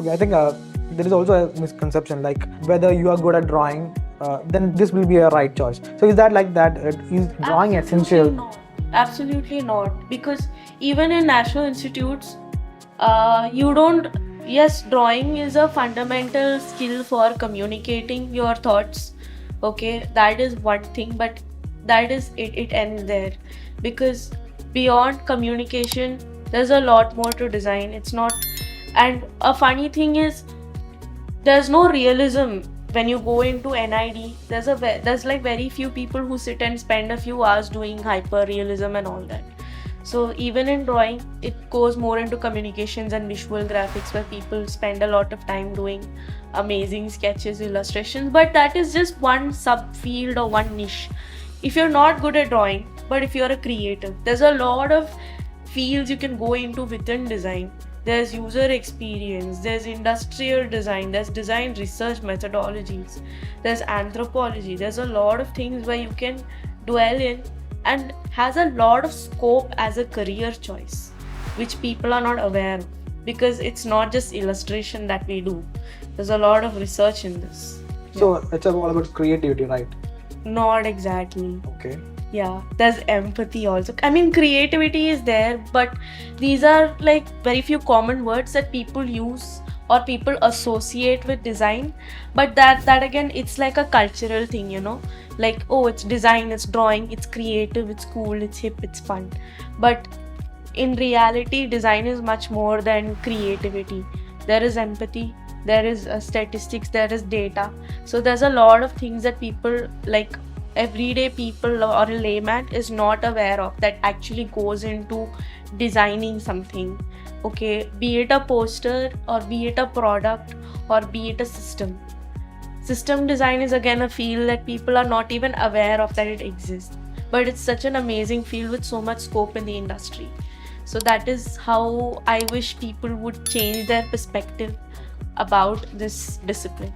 Okay, I think there is also a misconception like whether you are good at drawing, then this will be a right choice. So is that like that? Is drawing essential? No, absolutely not. Because even in national institutes, you don't. Yes, drawing is a fundamental skill for communicating your thoughts. Okay, that is one thing, but that is it. It ends there, because beyond communication, there's a lot more to design. It's not. And a funny thing is, there's no realism when you go into NID. There's like very few people who sit and spend a few hours doing hyper realism and all that. So even in drawing, it goes more into communications and visual graphics, where people spend a lot of time doing amazing sketches, illustrations. But that is just one subfield or one niche. If you're not good at drawing, but if you're a creative, there's a lot of fields you can go into within design. There's user experience, there's industrial design, there's design research methodologies, there's anthropology, there's a lot of things where you can dwell in, and has a lot of scope as a career choice, which people are not aware of, because it's not just illustration that we do. There's a lot of research in this. So it's all about creativity, right? Not exactly. Okay. Yeah, there's empathy also. I mean, creativity is there, but these are like very few common words that people use or people associate with design. But that again, it's like a cultural thing, you know. Like, oh, it's design, it's drawing, it's creative, it's cool, it's hip, it's fun. But in reality, design is much more than creativity. There is empathy, there is statistics, there is data. So there's a lot of things that people, like everyday people or a layman, is not aware of, that actually goes into designing something. Okay, be it a poster or be it a product or be it a system design is again a field that people are not even aware of that it exists, but it's such an amazing field with so much scope in the industry. So that is how I wish people would change their perspective about this discipline.